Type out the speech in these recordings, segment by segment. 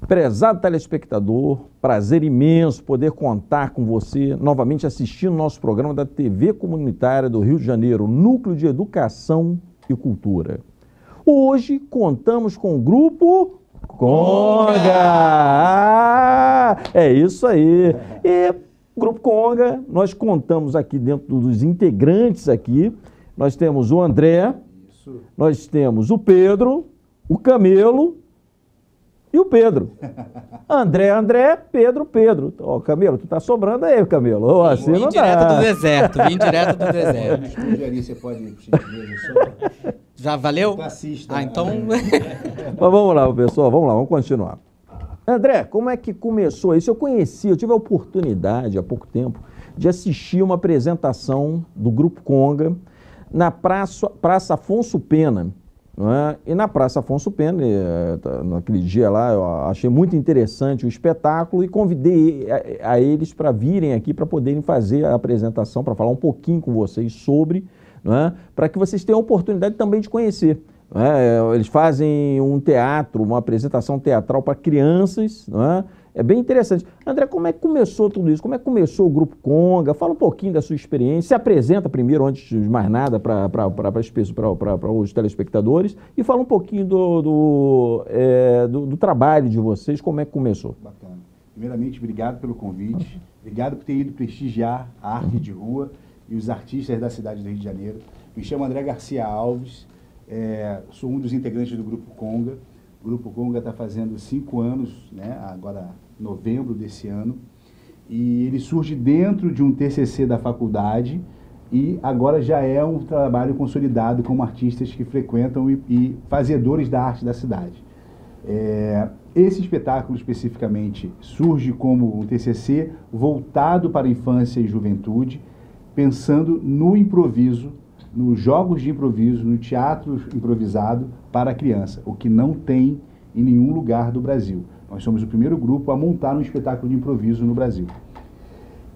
Prezado telespectador, prazer imenso poder contar com você novamente assistindo nosso programa da TV Comunitária do Rio de Janeiro, Núcleo de Educação e Cultura. Hoje contamos com o Grupo Conga! É isso aí! E Grupo Conga, nós contamos aqui dentro dos integrantes aqui, nós temos o André, nós temos o Pedro, o Camelo e o Pedro. André, Pedro. Ó, Camelo, tu tá sobrando aí, Camelo. Ô, assim vim não direto dá. do deserto, vim direto do deserto. Você pode só... Já valeu? Assista. Ah, então... Mas vamos lá, pessoal, vamos continuar. André, como é que começou isso? Eu tive a oportunidade, há pouco tempo, de assistir uma apresentação do Grupo Conga na Praça Afonso Pena. Não é? E na Praça Afonso Pena, naquele dia lá, eu achei muito interessante o espetáculo e convidei a eles para virem aqui para poderem fazer a apresentação, para falar um pouquinho com vocês sobre, não é? Para que vocês tenham a oportunidade também de conhecer. Não é? Eles fazem um teatro, uma apresentação teatral para crianças, não é? É bem interessante. André, como é que começou tudo isso? Como é que começou o Grupo Conga? Fala um pouquinho da sua experiência. Se apresenta primeiro, antes de mais nada, para os telespectadores. E fala um pouquinho do trabalho de vocês, como é que começou. Bacana. Primeiramente, obrigado pelo convite. Obrigado por ter ido prestigiar a arte de rua e os artistas da cidade do Rio de Janeiro. Me chamo André Garcia Alves, sou um dos integrantes do Grupo Conga. O Grupo Conga está fazendo 5 anos, né? Agora novembro desse ano, e ele surge dentro de um TCC da faculdade e agora já é um trabalho consolidado como artistas que frequentam e fazedores da arte da cidade. Esse espetáculo especificamente surge como um TCC voltado para a infância e juventude, pensando no improviso, nos jogos de improviso, no teatro improvisado para a criança, o que não tem em nenhum lugar do Brasil. Nós somos o primeiro grupo a montar um espetáculo de improviso no Brasil.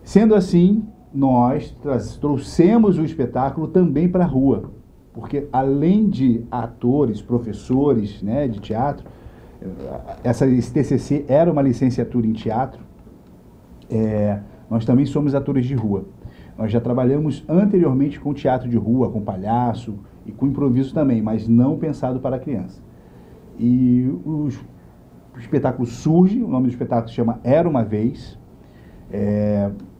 Sendo assim, nós trouxemos o espetáculo também para a rua, porque além de atores, professores, né, de teatro, esse TCC era uma licenciatura em teatro, nós também somos atores de rua. Nós já trabalhamos anteriormente com teatro de rua, com palhaço e com improviso também, mas não pensado para a criança. E o espetáculo surge, o nome do espetáculo se chama Era Uma Vez.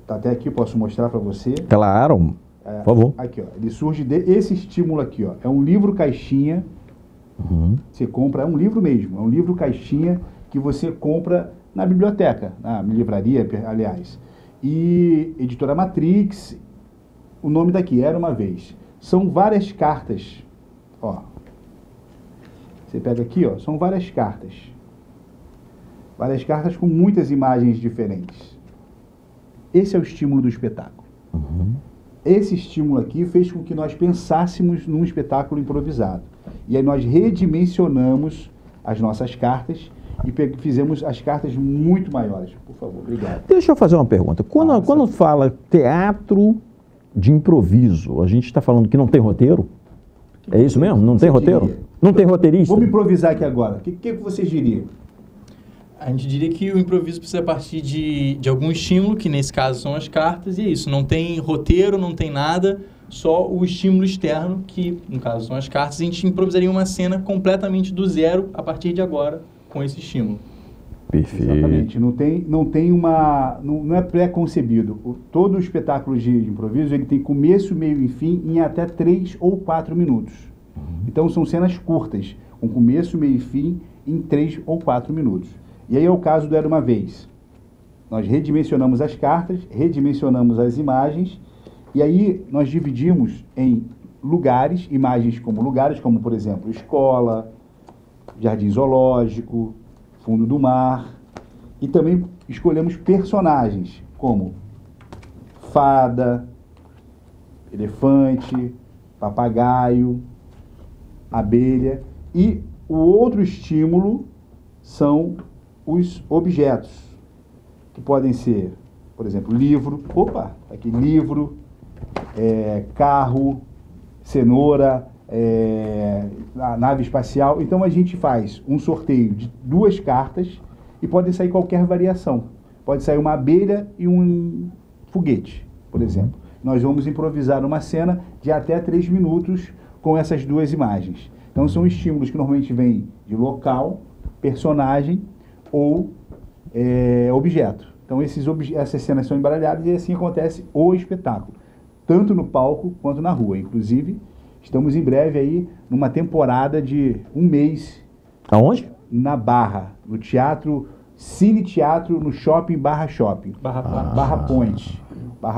Tá até aqui, eu posso mostrar para você. Claro, por favor. Aqui, ó, ele surge desse estímulo aqui, ó. É um livro caixinha, você compra, é um livro mesmo, é um livro caixinha que você compra na biblioteca, na livraria, aliás. E Editora Matrix, o nome daqui, Era Uma Vez. São várias cartas, ó. Você pega aqui, ó, são várias cartas. Várias cartas com muitas imagens diferentes. Esse é o estímulo do espetáculo. Esse estímulo aqui fez com que nós pensássemos num espetáculo improvisado. E aí nós redimensionamos as nossas cartas e fizemos as cartas muito maiores. Por favor, obrigado. Deixa eu fazer uma pergunta. Quando fala teatro de improviso, a gente está falando que não tem roteiro? É isso mesmo? Não tem roteiro? Diria? Não tem roteirista? Vamos improvisar aqui agora. O que vocês diriam? A gente diria que o improviso precisa partir de algum estímulo, que nesse caso são as cartas, e é isso. Não tem roteiro, não tem nada, só o estímulo externo, que no caso são as cartas. A gente improvisaria uma cena completamente do zero a partir de agora com esse estímulo. Perfeito. Exatamente. Não é pré-concebido. Todo o espetáculo de improviso ele tem começo, meio e fim em até 3 ou 4 minutos. Então são cenas curtas, com começo, meio e fim em 3 ou 4 minutos. E aí é o caso do Era Uma Vez. Nós redimensionamos as cartas, redimensionamos as imagens, e aí nós dividimos em imagens como lugares, como por exemplo, escola, jardim zoológico, fundo do mar, e também escolhemos personagens como fada, elefante, papagaio, abelha, e o outro estímulo são os objetos, que podem ser, por exemplo, livro, carro, cenoura, a nave espacial. Então a gente faz um sorteio de 2 cartas e pode sair qualquer variação. Pode sair uma abelha e um foguete, por exemplo. Nós vamos improvisar uma cena de até 3 minutos com essas duas imagens. Então são estímulos que normalmente vêm de local, personagem ou objeto. Então essas cenas são embaralhadas e assim acontece o espetáculo, tanto no palco quanto na rua. Inclusive, estamos em breve aí numa temporada de 1 mês. Aonde? Na Barra, no teatro, Cine Teatro, no shopping Barra Shopping. Barra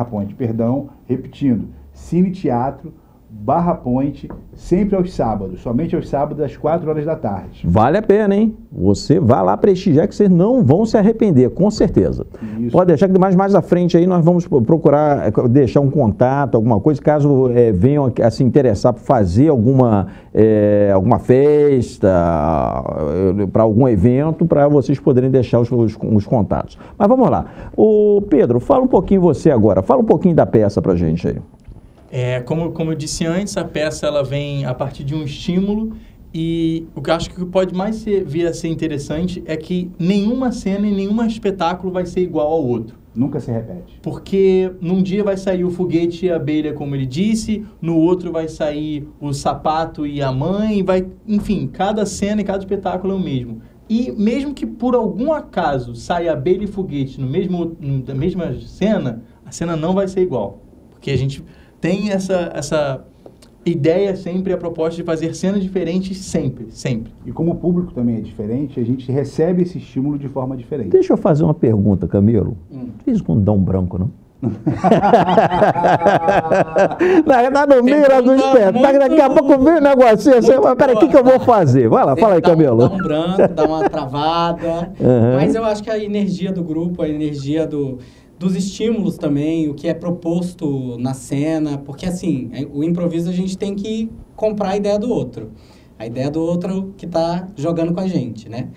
Point, perdão, repetindo. Cine Teatro, Barra Point, sempre aos sábados, somente aos sábados, às 4 da tarde. Vale a pena, hein? Você vai lá prestigiar que vocês não vão se arrepender, com certeza. Isso. Pode deixar que mais à frente aí nós vamos procurar deixar um contato, alguma coisa, caso venham a se interessar por fazer alguma festa, para algum evento, para vocês poderem deixar os contatos. Mas vamos lá. Ô Pedro, fala um pouquinho você agora, fala um pouquinho da peça pra gente aí. Como eu disse antes, a peça ela vem a partir de um estímulo e o que eu acho que pode mais vir a ser interessante é que nenhuma cena e nenhum espetáculo vai ser igual ao outro. Nunca se repete. Porque num dia vai sair o foguete e a abelha, como ele disse, no outro vai sair o sapato e a mãe, enfim, cada cena e cada espetáculo é o mesmo. E mesmo que por algum acaso saia abelha e foguete na mesma cena, a cena não vai ser igual. Porque a gente tem essa ideia sempre, a proposta de fazer cenas diferentes sempre. E como o público também é diferente, a gente recebe esse estímulo de forma diferente. Deixa eu fazer uma pergunta, Camilo. Vocês não dão branco, não? Tá no meio do espetáculo, daqui a pouco vem o negocinho assim, mas peraí, o que eu vou fazer? Vai lá, fala aí, Camilo. Dá um branco, dá uma travada, mas eu acho que a energia do grupo, a energia dos estímulos também, o que é proposto na cena, porque assim, o improviso a gente tem que comprar a ideia do outro. A ideia do outro que está jogando com a gente, né?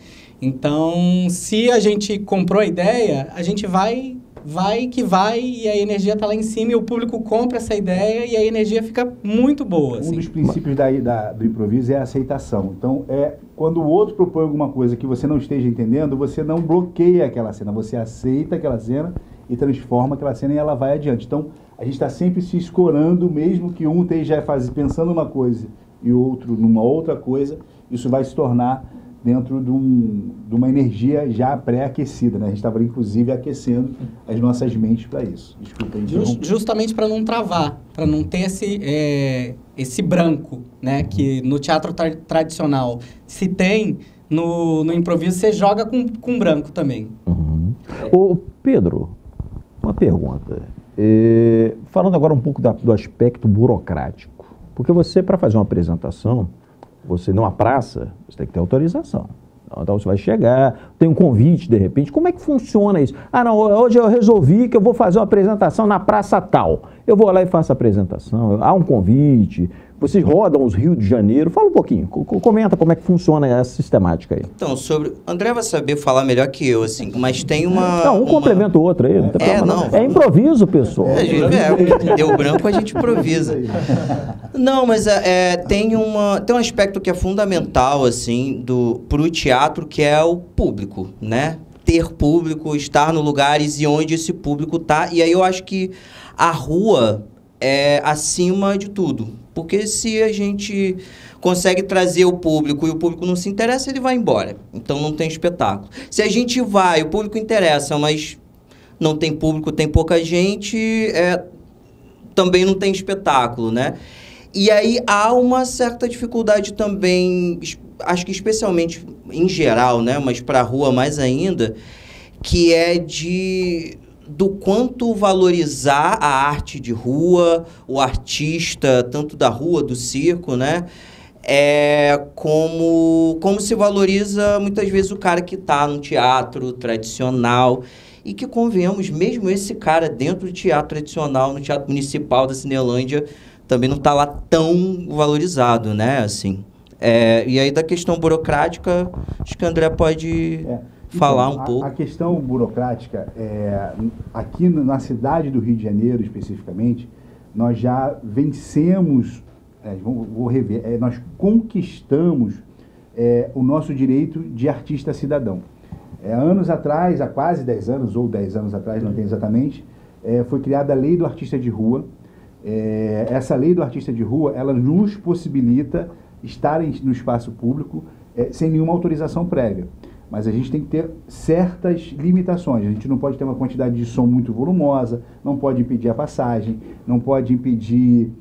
Então, se a gente comprou a ideia, a gente vai e a energia está lá em cima e o público compra essa ideia e a energia fica muito boa. Assim. Um dos princípios do improviso é a aceitação. Então, quando o outro propõe alguma coisa que você não esteja entendendo, você não bloqueia aquela cena, você aceita aquela cena e transforma aquela cena e ela vai adiante. Então, a gente está sempre se escorando, mesmo que um esteja pensando uma coisa e o outro numa outra coisa, isso vai se tornar dentro de uma energia já pré-aquecida, né? A gente estava, inclusive, aquecendo as nossas mentes para isso. Desculpa aí. Justamente para não travar, para não ter esse branco, né? Que no teatro tradicional se tem, no improviso você joga com branco também. Uhum. Ô, Pedro, uma pergunta. Falando agora um pouco do aspecto burocrático, porque você, para fazer uma apresentação, você numa praça, você tem que ter autorização. Então você vai chegar, tem um convite de repente. Como é que funciona isso? Ah, não, hoje eu resolvi que eu vou fazer uma apresentação na praça tal. Eu vou lá e faço a apresentação. Há um convite. Vocês rodam os Rio de Janeiro. Fala um pouquinho, comenta como é que funciona essa sistemática aí. Então, André vai saber falar melhor que eu, assim, mas tem uma... Não, um complementa o outro aí. Não. É improviso, pessoal. Deu branco, a gente improvisa. Não, mas tem um aspecto que é fundamental, assim, pro teatro, que é o público, né? Ter público, estar no lugares e onde esse público tá. E aí eu acho que a rua é acima de tudo. Porque se a gente consegue trazer o público e o público não se interessa, ele vai embora. Então não tem espetáculo. Se a gente vai, o público interessa, mas não tem público, tem pouca gente, também não tem espetáculo, né? E aí há uma certa dificuldade também, acho que especialmente em geral, né? Mas para a rua mais ainda, que é do quanto valorizar a arte de rua, o artista, tanto da rua, do circo, né? Como se valoriza muitas vezes o cara que está no teatro tradicional e que, convenhamos, mesmo esse cara dentro do teatro tradicional, no Teatro Municipal da Cinelândia, também não está lá tão valorizado, né? Assim, e aí da questão burocrática, acho que o André pode... falar um pouco. A questão burocrática, aqui na cidade do Rio de Janeiro, especificamente, nós já vencemos, vou rever, nós conquistamos o nosso direito de artista cidadão. Anos atrás, há quase 10 anos, ou 10 anos atrás, não tem exatamente, foi criada a Lei do Artista de Rua. Essa Lei do Artista de Rua, ela nos possibilita estar no espaço público sem nenhuma autorização prévia. Mas a gente tem que ter certas limitações. A gente não pode ter uma quantidade de som muito volumosa, não pode impedir a passagem, não pode impedir,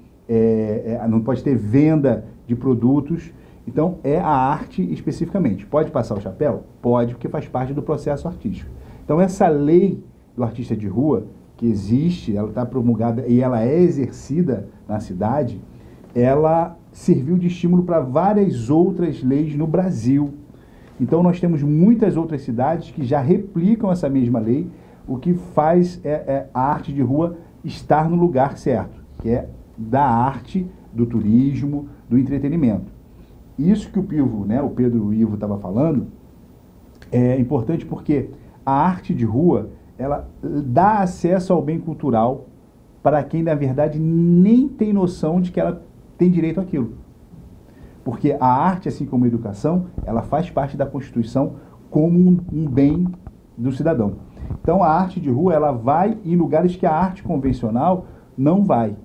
não pode ter venda de produtos. Então, é a arte especificamente. Pode passar o chapéu? Pode, porque faz parte do processo artístico. Então, essa lei do artista de rua, que existe, ela está promulgada e ela é exercida na cidade, ela serviu de estímulo para várias outras leis no Brasil. Então, nós temos muitas outras cidades que já replicam essa mesma lei, o que faz a arte de rua estar no lugar certo, que é da arte, do turismo, do entretenimento. Isso que o Pivo, o Pedro Ivo estava falando, é importante porque a arte de rua, ela dá acesso ao bem cultural para quem, na verdade, nem tem noção de que ela tem direito àquilo. Porque a arte, assim como a educação, ela faz parte da Constituição como um bem do cidadão. Então, a arte de rua, ela vai em lugares que a arte convencional não vai.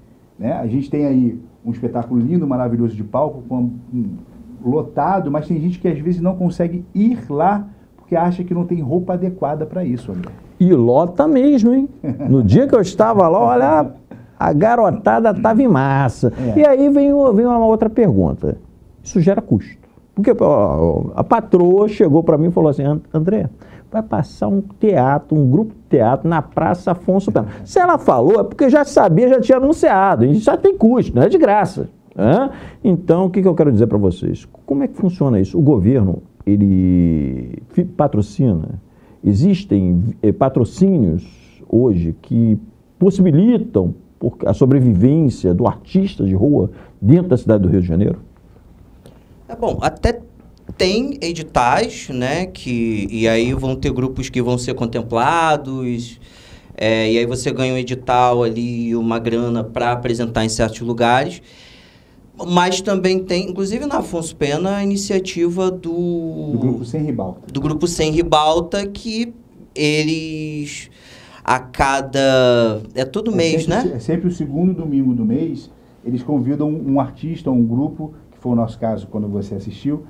A gente tem aí um espetáculo lindo, maravilhoso de palco, lotado, mas tem gente que às vezes não consegue ir lá porque acha que não tem roupa adequada para isso, André. E lota mesmo, hein? No dia que eu estava lá, olha, a garotada estava em massa. E aí vem uma outra pergunta. Isso gera custo. Porque a patroa chegou para mim e falou assim, André, vai passar um grupo de teatro na Praça Afonso Pena. Se ela falou, é porque já sabia, já tinha anunciado. A gente já tem custo, não é de graça. Então, o que eu quero dizer para vocês? Como é que funciona isso? O governo, ele patrocina. Existem patrocínios hoje que possibilitam a sobrevivência do artista de rua dentro da cidade do Rio de Janeiro? Bom, até tem editais, e aí vão ter grupos que vão ser contemplados, e aí você ganha um edital ali, uma grana para apresentar em certos lugares. Mas também tem, inclusive na Afonso Pena, a iniciativa do Grupo Sem Ribalta. Do Grupo Sem Ribalta, que eles, a cada... todo mês, sempre, É sempre o segundo domingo do mês, eles convidam um artista, um grupo, que foi o nosso caso quando você assistiu,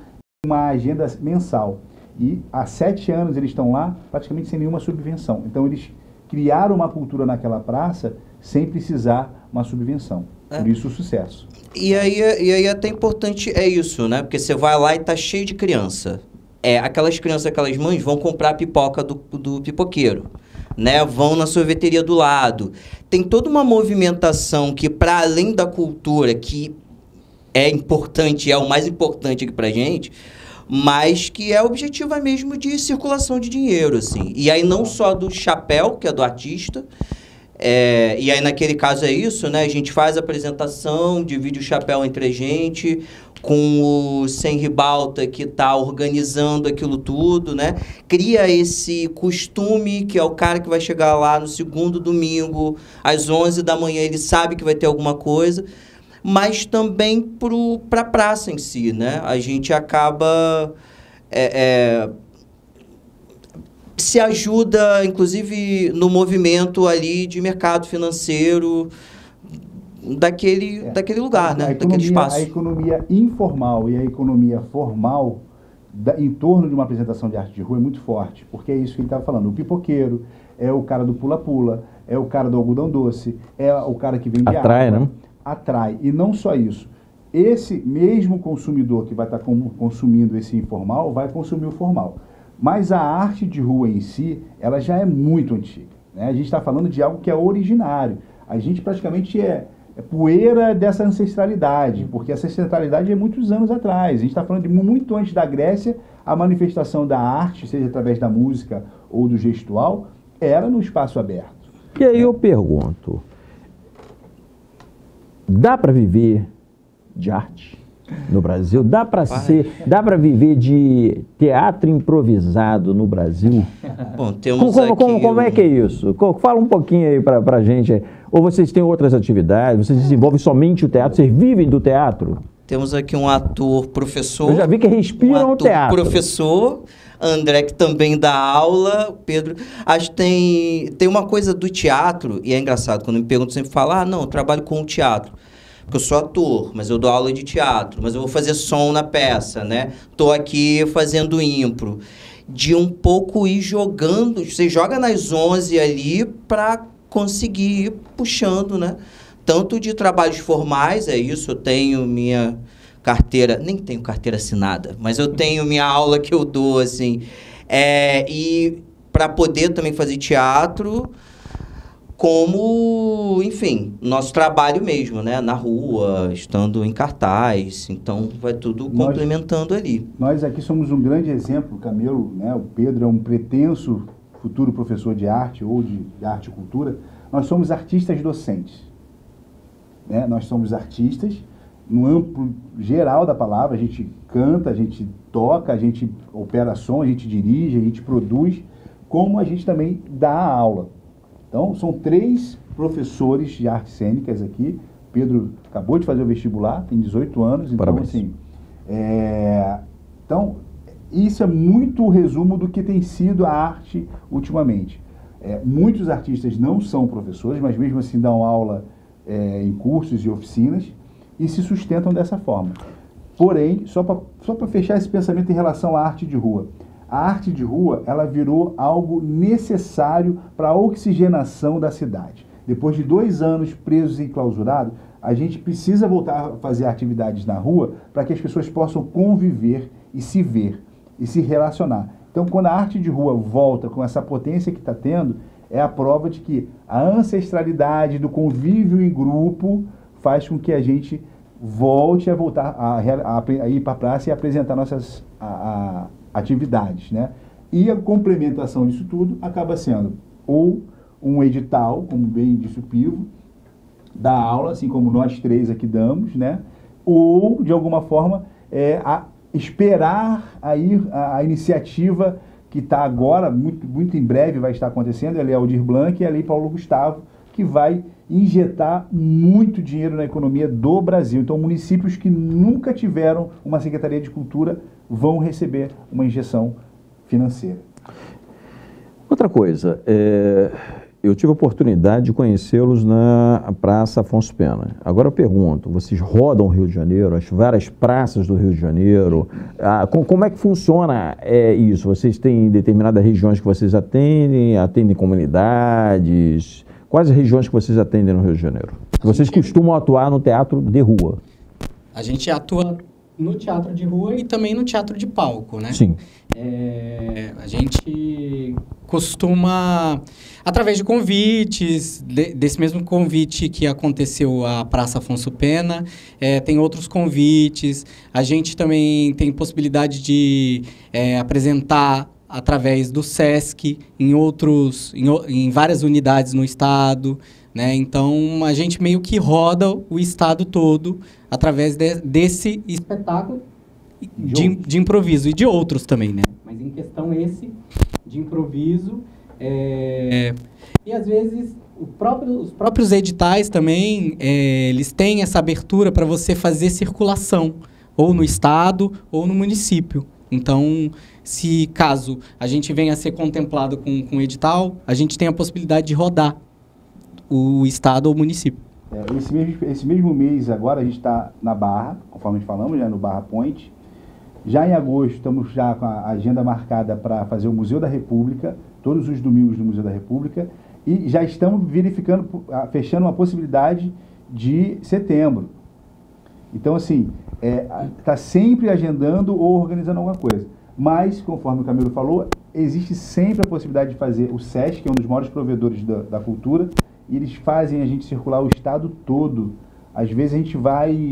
uma agenda mensal. E há 7 anos eles estão lá, praticamente sem nenhuma subvenção. Então eles criaram uma cultura naquela praça sem precisar uma subvenção. Por isso o sucesso. E aí até importante é isso, Porque você vai lá e tá cheio de criança. Aquelas crianças, aquelas mães vão comprar a pipoca do pipoqueiro, Vão na sorveteria do lado. Tem toda uma movimentação que, para além da cultura, que é importante, é o mais importante aqui pra gente, mas que é objetiva mesmo de circulação de dinheiro, assim. E aí não só do chapéu, que é do artista, e aí naquele caso é isso, A gente faz a apresentação, divide o chapéu entre a gente, com o Sem Ribalta que está organizando aquilo tudo, Cria esse costume, que é o cara que vai chegar lá no segundo domingo, às 11 da manhã, ele sabe que vai ter alguma coisa, mas também para a praça em si, A gente acaba... se ajuda, inclusive, no movimento ali de mercado financeiro daquele lugar, daquele espaço. A economia informal e a economia formal em torno de uma apresentação de arte de rua é muito forte, porque é isso que ele estava falando. O pipoqueiro, é o cara do pula-pula, é o cara do algodão doce, é o cara que vende atrai, água. Atrai. E não só isso. Esse mesmo consumidor que vai estar consumindo esse informal vai consumir o formal. Mas a arte de rua em si, ela já é muito antiga. A gente está falando de algo que é originário. A gente praticamente é poeira dessa ancestralidade, porque essa ancestralidade é muitos anos atrás. A gente está falando de muito antes da Grécia, a manifestação da arte, seja através da música ou do gestual, era no espaço aberto. E aí eu pergunto, dá para viver de arte no Brasil? Dá para viver de teatro improvisado no Brasil? Bom, temos como é que é isso? Fala um pouquinho aí pra gente. Ou vocês têm outras atividades? Vocês desenvolvem somente o teatro? Vocês vivem do teatro? Temos aqui um ator professor. Eu já vi que respiram o teatro. Professor, André, que também dá aula, Pedro. Acho que tem uma coisa do teatro, e é engraçado, quando me perguntam, sempre falo, não, eu trabalho com o teatro. Porque eu sou ator, mas eu dou aula de teatro, mas eu vou fazer som na peça, né? Tô aqui fazendo impro. De um pouco ir jogando, você joga nas 11 ali para conseguir ir puxando, né? Tanto de trabalhos formais, é isso, eu tenho minha carteira, nem tenho carteira assinada, mas eu tenho minha aula que eu dou, assim, e para poder também fazer teatro, como, enfim, nosso trabalho mesmo, né? Na rua, estando em cartaz, então vai tudo complementando ali. Nós aqui somos um grande exemplo, o Camelo, né? O Pedro é um pretenso futuro professor de arte ou de arte e cultura. Nós somos artistas docentes, né? Nós somos artistas no amplo geral da palavra, a gente canta, a gente toca, a gente opera som, a gente dirige, a gente produz, como a gente também dá aula. Então, são 3 professores de artes cênicas aqui. Pedro acabou de fazer o vestibular, tem 18 anos. Então, parabéns. Assim, então, isso é muito o resumo do que tem sido a arte ultimamente. Muitos artistas não são professores, mas mesmo assim dão aula em cursos e oficinas e se sustentam dessa forma. Porém, só para fechar esse pensamento em relação à arte de rua. A arte de rua, ela virou algo necessário para a oxigenação da cidade. Depois de 2 anos presos e clausurados, a gente precisa voltar a fazer atividades na rua para que as pessoas possam conviver e se ver e se relacionar. Então, quando a arte de rua volta com essa potência que está tendo, é a prova de que a ancestralidade do convívio em grupo faz com que a gente volte a voltar a ir para a praça e apresentar nossas atividades, né? E a complementação disso tudo acaba sendo ou um edital, como bem disse o Pivo, da aula, assim como nós 3 aqui damos, né? Ou, de alguma forma, esperar a iniciativa que está agora, muito em breve vai estar acontecendo, a Lei Aldir Blanc e a Lei Paulo Gustavo, que vai injetar muito dinheiro na economia do Brasil. Então, municípios que nunca tiveram uma Secretaria de Cultura vão receber uma injeção financeira. Outra coisa, eu tive a oportunidade de conhecê-los na Praça Afonso Pena. Agora eu pergunto, vocês rodam o Rio de Janeiro, as várias praças do Rio de Janeiro, como é que funciona isso? Vocês têm determinadas regiões que vocês atendem comunidades? Quais as regiões que vocês atendem no Rio de Janeiro? Vocês costumam atuar no teatro de rua? A gente atua no teatro de rua e também no teatro de palco, né? Sim. A gente costuma, através de convites, desse mesmo convite que aconteceu à Praça Afonso Pena, tem outros convites. A gente também tem possibilidade de apresentar através do SESC em várias unidades no estado, né? Então, a gente meio que roda o estado todo através desse espetáculo de improviso e de outros também, né? Mas em questão de improviso, e às vezes os próprios editais também, eles têm essa abertura para você fazer circulação, ou no estado ou no município. Então, se caso a gente venha a ser contemplado com um edital, a gente tem a possibilidade de rodar o estado ou o município. Esse mesmo mês agora a gente está na Barra, conforme falamos, né, no Barra Point. Já em agosto estamos já com a agenda marcada para fazer o Museu da República, todos os domingos no Museu da República, e já estamos fechando uma possibilidade de setembro. Então, assim, está sempre agendando ou organizando alguma coisa. Mas, conforme o Camilo falou, existe sempre a possibilidade de fazer o SESC, que é um dos maiores provedores da cultura, e eles fazem a gente circular o estado todo. Às vezes a gente vai,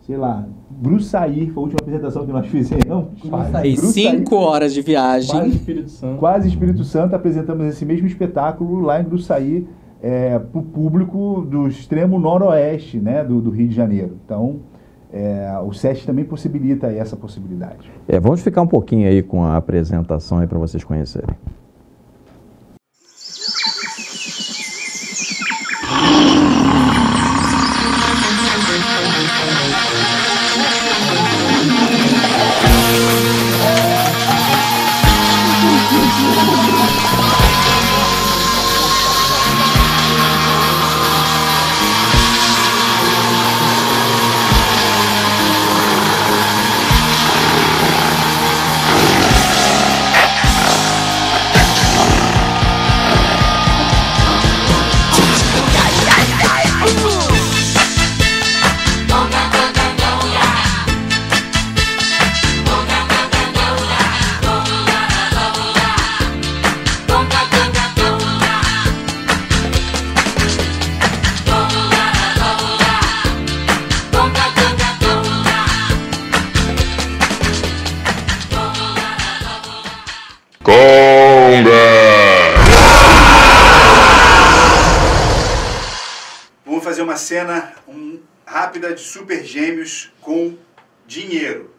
sei lá, Gruçaí, foi a última apresentação que nós fizemos. Gruçaí, 5 horas de viagem. Quase Espírito Santo. Quase Espírito Santo, apresentamos esse mesmo espetáculo lá em Gruçaí, para o público do extremo noroeste, né, do Rio de Janeiro. Então, o SESC também possibilita essa possibilidade. Vamos ficar um pouquinho aí com a apresentação aí para vocês conhecerem. Vamos fazer uma cena rápida de Super Gêmeos com dinheiro.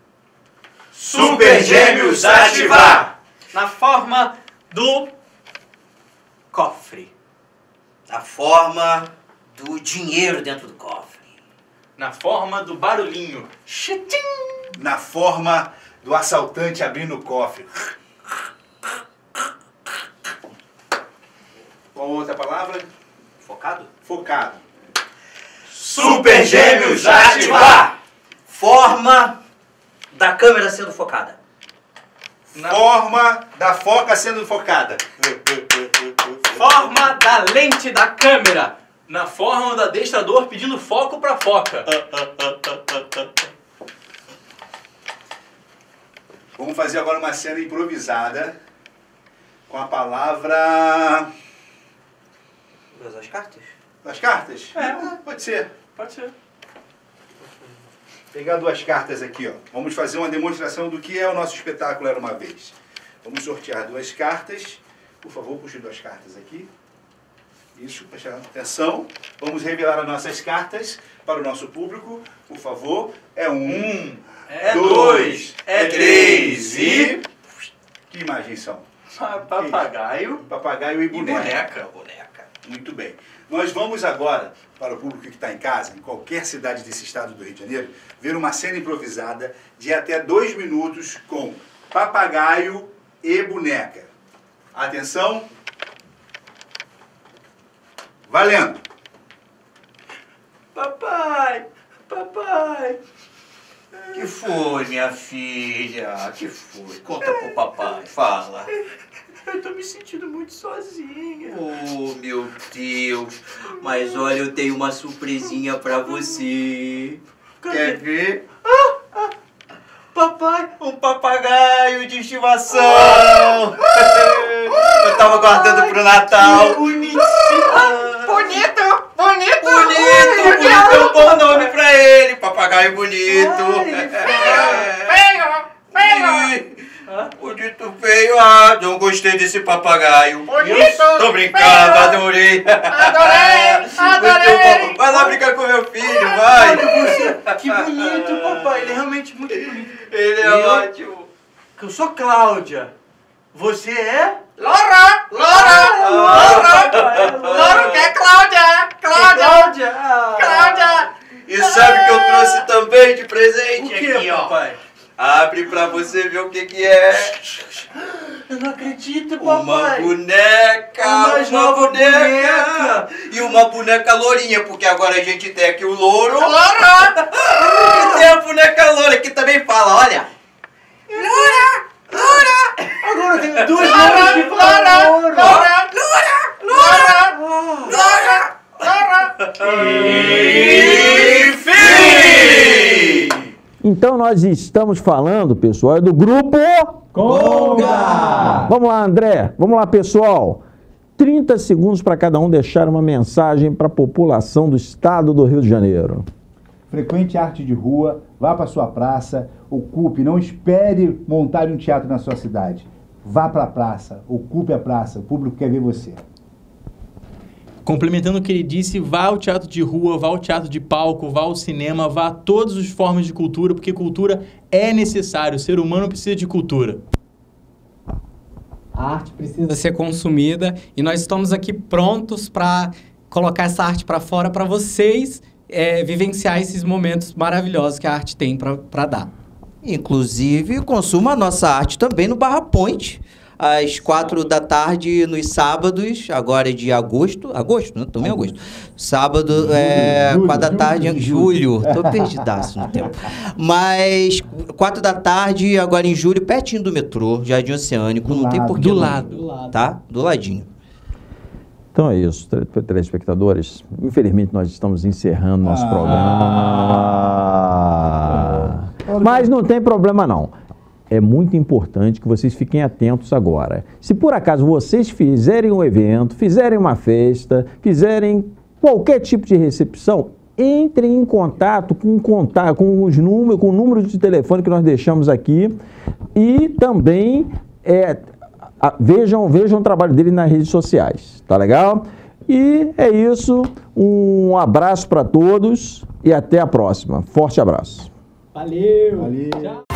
Super Gêmeos ativar! Na forma do cofre. Na forma do dinheiro dentro do cofre. Na forma do barulhinho. Chitim! Na forma do assaltante abrindo o cofre. Qual outra palavra? Focado? Focado. Super Gêmeos ativar! Forma da câmera sendo focada. Forma da foca sendo focada. Forma da lente da câmera. Na forma do adestrador pedindo foco pra foca. Vamos fazer agora uma cena improvisada com a palavra... As cartas? Das cartas? Pode ser. Pode ser. Pegar duas cartas aqui, ó. Vamos fazer uma demonstração do que é o nosso espetáculo Era Uma Vez. Vamos sortear duas cartas. Por favor, puxe duas cartas aqui. Isso, presta atenção. Vamos revelar as nossas cartas para o nosso público. Por favor, é um, É dois, é três e... Que imagens são? Papagaio Papagaio e e boneca. boneca. Muito bem. Nós vamos agora, para o público que está em casa, em qualquer cidade desse estado do Rio de Janeiro, ver uma cena improvisada de até 2 minutos com papagaio e boneca. Atenção. Valendo! Papai! Papai! Que foi, minha filha? Que foi? Conta pro papai, fala. Eu tô me sentindo muito sozinha. Oh, meu Deus. Mas olha, eu tenho uma surpresinha pra você. Quer ver? Papai! Um papagaio de estimação. Eu tava guardando pro Natal. Bonitinho! Bonito! É um bom nome pra ele. Papagaio bonito. Bonito feio. Não gostei desse papagaio. Bonito, Tô brincando, adorei. Muito bom. Vai lá brincar com meu filho, vai. Que bonito, papai. Ele é realmente muito bonito. Ele é ótimo. Eu sou Cláudia. Você é? Laura, que é Cláudia. Cláudia! E sabe o que eu trouxe também de presente? O que, aqui, ó. papai? Abre pra você ver o que é. Eu não acredito, papai. Uma boneca, Mais uma nova boneca. E uma boneca lourinha, porque agora a gente tem aqui o louro. E tem a boneca loura que também fala, olha. Agora eu tenho duas nomes de Laura! Enfim! Então nós estamos falando, pessoal, do grupo Conga! Vamos lá, André. Vamos lá, pessoal. 30 segundos para cada um deixar uma mensagem para a população do estado do Rio de Janeiro. Frequente arte de rua, vá para sua praça, ocupe, não espere montar um teatro na sua cidade. Vá para a praça, ocupe a praça, o público quer ver você. Complementando o que ele disse, vá ao teatro de rua, vá ao teatro de palco, vá ao cinema, vá a todas as formas de cultura, porque cultura é necessário, o ser humano precisa de cultura. A arte precisa ser consumida e nós estamos aqui prontos para colocar essa arte para fora para vocês vivenciar esses momentos maravilhosos que a arte tem para dar. Inclusive, consuma a nossa arte também no Barra Point. às 4 da tarde nos sábados, agora é de agosto, né? Também agosto. Sábado, 4 da tarde, julho, tô perdidaço no tempo. Mas 4 da tarde, agora em julho, pertinho do metrô, Jardim Oceânico, não tem porquê. Do lado. Tá? Do ladinho. Então é isso, telespectadores. Infelizmente nós estamos encerrando nosso programa. Mas não tem problema não. É muito importante que vocês fiquem atentos agora. Se por acaso vocês fizerem um evento, fizerem uma festa, fizerem qualquer tipo de recepção, entrem em contato com os números, com o número de telefone que nós deixamos aqui e também vejam o trabalho dele nas redes sociais, tá legal? E é isso, um abraço para todos e até a próxima. Forte abraço. Valeu! Valeu. Tchau.